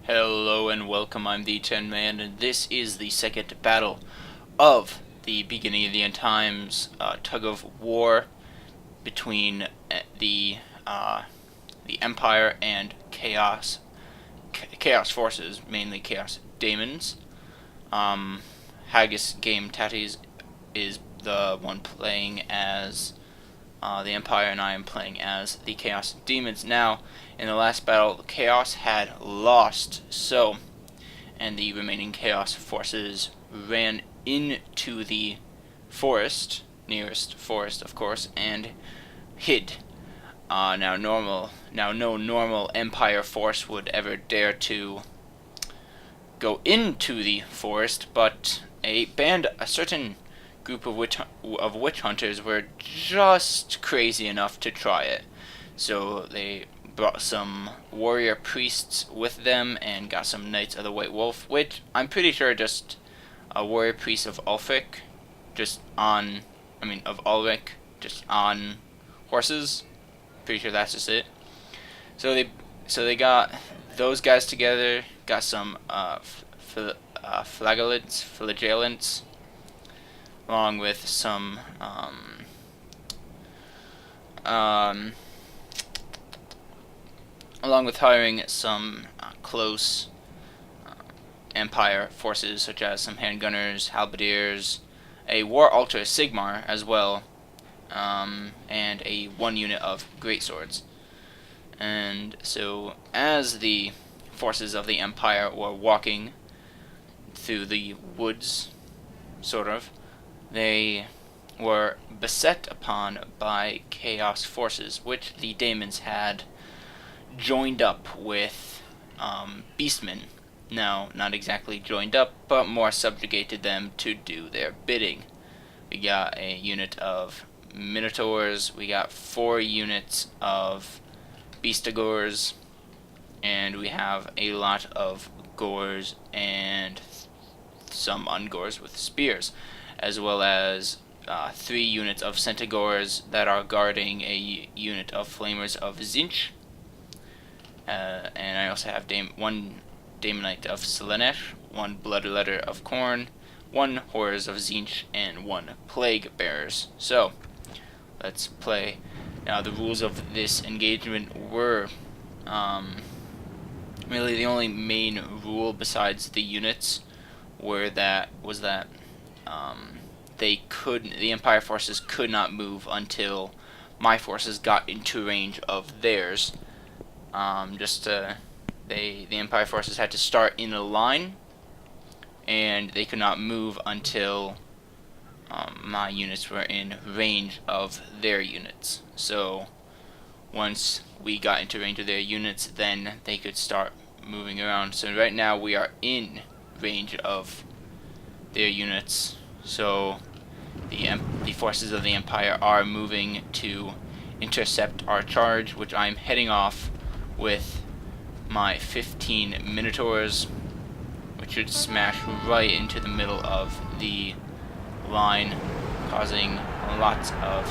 Hello and welcome, I'm the Tin Man, and this is the second battle of the beginning of the end times tug-of-war between the Empire and Chaos forces, mainly Chaos Demons. Haggis Game Tatties is the one playing as the Empire, and I am playing as the Chaos Demons. Now, in the last battle, Chaos had lost, and the remaining Chaos forces ran into the forest, nearest forest, of course, and hid. Now no normal Empire force would ever dare to go into the forest, but a certain group of witch hunters were just crazy enough to try it. So they brought some warrior priests with them and got some Knights of the White Wolf, which I'm pretty sure just a warrior priest of Ulfric, of Ulrich, just on horses. Pretty sure that's just it. So they got those guys together, got some flagellants, along with some along with hiring some close Empire forces, such as some handgunners, halberdiers, a war altar Sigmar as well, and a 1 unit of greatswords. And so, as the forces of the Empire were walking through the woods, they were beset upon by Chaos forces, which the Daemons had joined up with Beastmen. Now, not exactly joined up, but more subjugated them to do their bidding. We got a unit of Minotaurs, we got 4 units of Beastagors, and we have a lot of Gores and some Ungors with spears, as well as 3 units of Centaurs that are guarding a unit of Flamers of Zinch. And I also have 1 Daemonite of Selenesh, 1 Bloodletter of Khorne, 1 Horrors of Zinch, and 1 Plague Bearers. So, let's play. Now, the rules of this engagement were really the only main rule besides the units was that the Empire forces could not move until my forces got into range of theirs. The Empire forces had to start in a line, and they could not move until my units were in range of their units. So once we got into range of their units, then they could start moving around. So right now we are in range of their units. So the forces of the Empire are moving to intercept our charge, which I'm heading off with my 15 Minotaurs, which should smash right into the middle of the line, causing lots of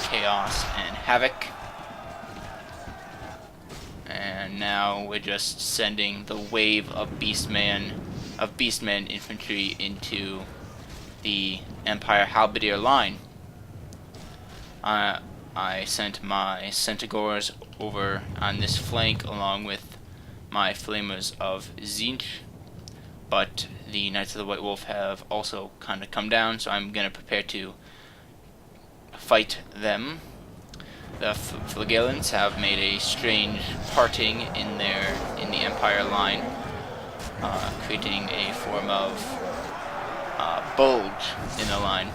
chaos and havoc. And now we're just sending the wave of Beastmen infantry into the Empire Halberdier line. I sent my Centaurs over on this flank along with my Flamers of Zinch, but the Knights of the White Wolf have also kind of come down, so I'm going to prepare to fight them. The flagellants have made a strange parting in the Empire line, creating a form of bulge in the line.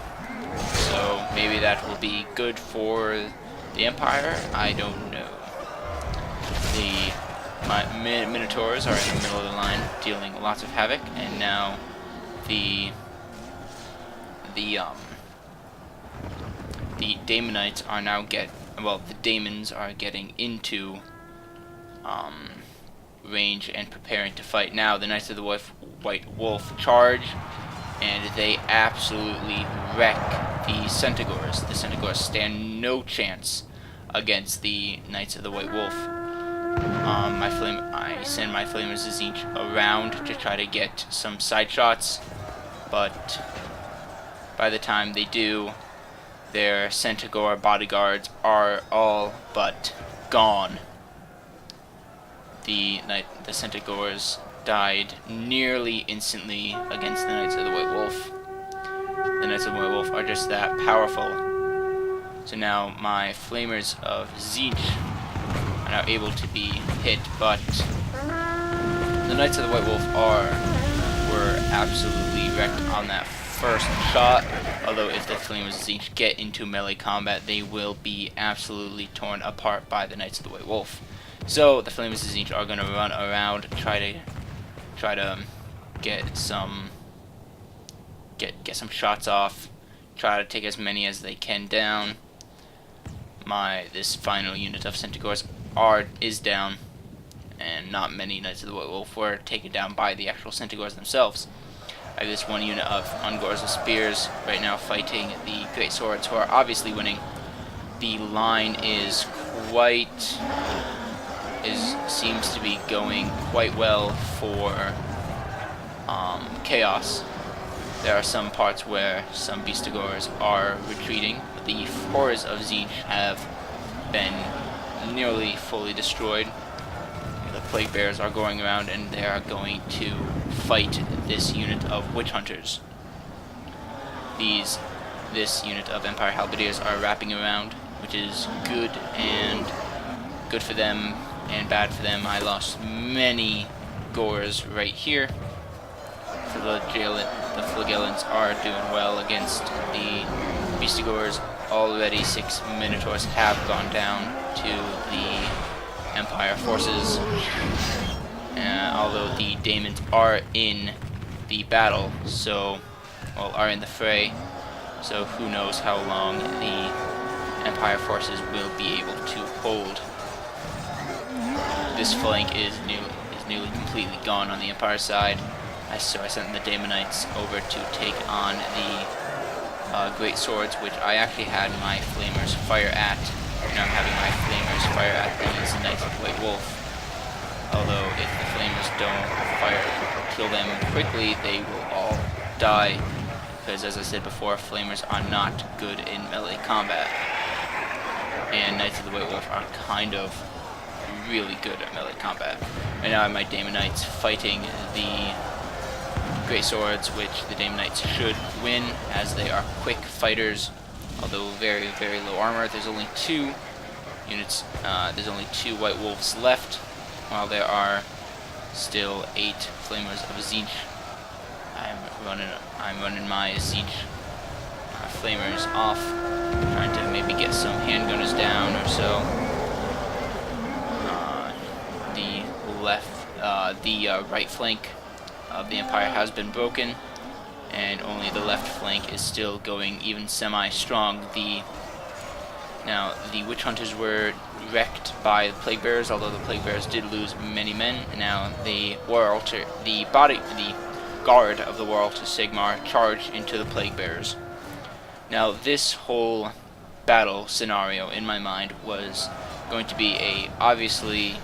So maybe that will be good for the Empire, I don't know. My Minotaurs are in the middle of the line, dealing lots of havoc, and now the Daemonites are now the Daemons are getting into range and preparing to fight. Now the Knights of the White Wolf charge, and they absolutely wreck the Centaurs. The Centaurs stand no chance against the Knights of the White Wolf. I send my flamers of Tzeentch around to try to get some side shots, but by the time they do, their Centaur bodyguards are all but gone. The Centaurs died nearly instantly against the Knights of the White Wolf. The Knights of the White Wolf are just that powerful. So now my flamers of Tzeentch are now able to be hit, but the Knights of the White Wolf were absolutely wrecked on that first shot. Although if the flamers of Tzeentch get into melee combat, they will be absolutely torn apart by the Knights of the White Wolf. So the flamers of Tzeentch are going to run around, try to get some shots off, try to take as many as they can down. This final unit of Centaurs is down, and not many Knights of the White Wolf were taken down by the actual Centaurs themselves. I have this one unit of Ungors with spears right now fighting the Great Swords, who are obviously winning. The line seems to be going quite well for Chaos. There are some parts where some Beastigors are retreating. The horrors of Tzeentch have been nearly fully destroyed. The Plague Bears are going around and they are going to fight this unit of Witch Hunters. This unit of Empire Halberdiers are wrapping around, which is good for them and bad for them. I lost many Gores right here. The Flagellants are doing well against the Beastigors. Already 6 Minotaurs have gone down to the Empire forces. Although the Daemons are in the battle, are in the fray, so who knows how long the Empire forces will be able to hold. This flank is nearly completely gone on the Empire side. So I sent the Daemonites over to take on the Great Swords, which I actually had my flamers fire at. Now I'm having my flamers fire at these Knights of the White Wolf. Although if the flamers don't kill them quickly, they will all die. Because as I said before, flamers are not good in melee combat. And Knights of the White Wolf are kind of really good at melee combat. Right now I have my Daemonites fighting the Great Swords, which the Daemonites should win, as they are quick fighters, although very, very low armor. There's only 2 units, there's only 2 White Wolves left, while there are still 8 Flamers of Tzeentch. I'm running my Tzeentch Flamers off, trying to maybe get some handgunners down or so. The right flank of the Empire has been broken, and only the left flank is still going even semi-strong. Now, the Witch Hunters were wrecked by the Plague Bearers, although the Plague Bearers did lose many men. Now, the guard of the War Altar Sigmar charged into the Plague Bearers. Now, this whole battle scenario, in my mind, was going to be obviously,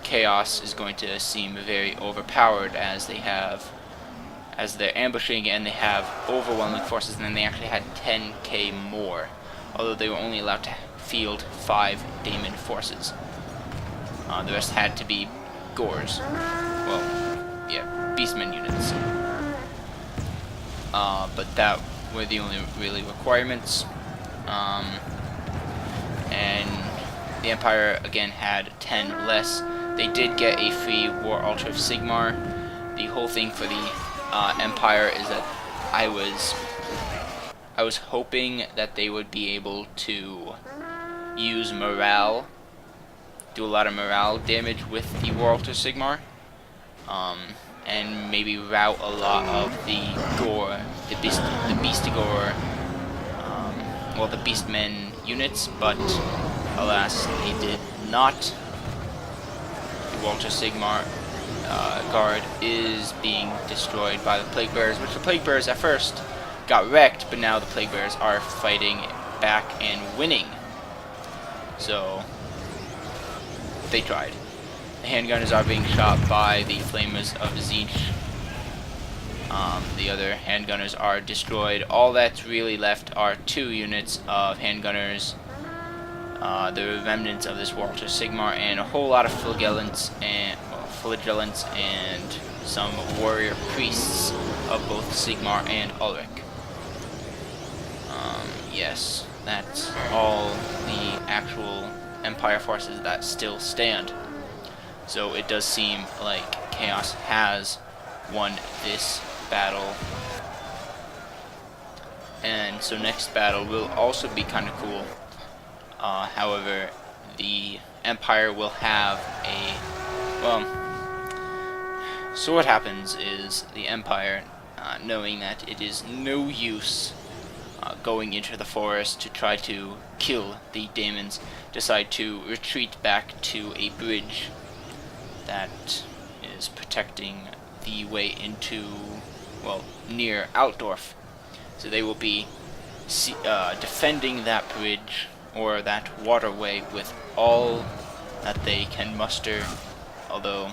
Chaos is going to seem very overpowered as they're ambushing and they have overwhelming forces, and then they actually had 10k more, although they were only allowed to field 5 Daemon forces. The rest had to be Gores. Well, yeah, Beastmen units. But that were the only really requirements. And the Empire again had 10 less. They did get a free War Altar of Sigmar. The whole thing for the Empire is that I was hoping that they would be able to use morale, do a lot of morale damage with the War Altar Sigmar, and maybe rout a lot of the Gore, the Beastigor, the Beastmen units, but alas, they did not. The War Altar Sigmar guard is being destroyed by the Plague Bearers, which the Plague Bearers at first got wrecked, but now the Plague Bearers are fighting back and winning. So they tried. The handgunners are being shot by the flamers of Zinch. The other handgunners are destroyed. All that's really left are 2 units of handgunners, the remnants of this Walter Sigmar, and a whole lot of flagellants and some warrior priests of both Sigmar and Ulrich. Yes, that's all the actual Empire forces that still stand. So it does seem like Chaos has won this battle. And so next battle will also be kind of cool. However, the Empire will have so what happens is the Empire, knowing that it is no use going into the forest to try to kill the demons, decide to retreat back to a bridge that is protecting the way into, near Altdorf. So they will be defending that bridge or that waterway with all that they can muster, although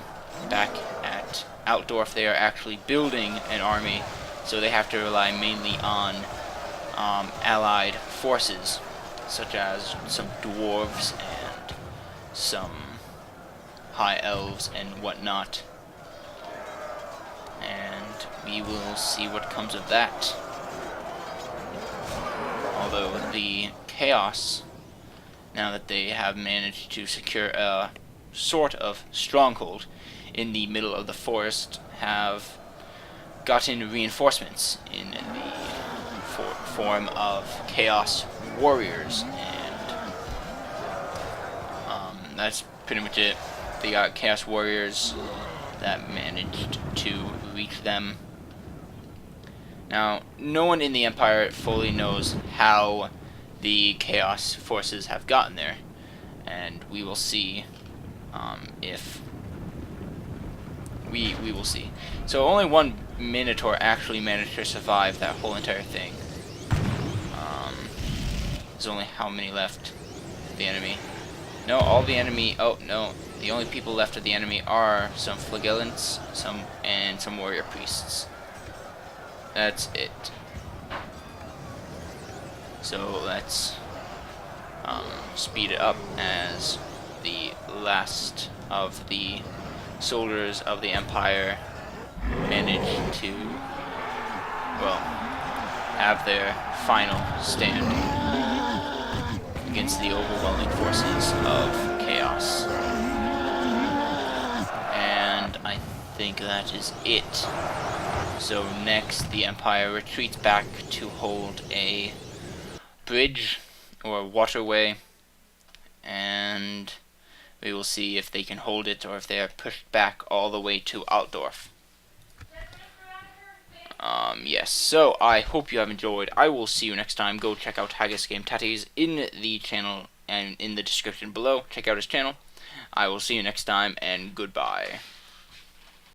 back at Altdorf they are actually building an army, so they have to rely mainly on allied forces, such as some dwarves and some high elves and whatnot. And we will see what comes of that. Although the Chaos, now that they have managed to secure a sort of stronghold in the middle of the forest, have gotten reinforcements in the form of Chaos warriors, and that's pretty much it. They got Chaos warriors that managed to reach them. Now, no one in the Empire fully knows how the Chaos forces have gotten there, and we will see if we will see. So only one Minotaur actually managed to survive that whole entire thing. There's only how many left? The enemy. No, all the enemy. Oh no, the only people left of the enemy are some flagellants, and some warrior priests. That's it. So let's speed it up as the last of the soldiers of the Empire manage to, have their final stand against the overwhelming forces of Chaos. And I think that is it. So next, the Empire retreats back to hold a bridge or waterway, and we will see if they can hold it or if they are pushed back all the way to Altdorf. Yes, so I hope you have enjoyed. I will see you next time. Go check out Haggis Game Tatties in the channel and in the description below. Check out his channel. I will see you next time, and goodbye.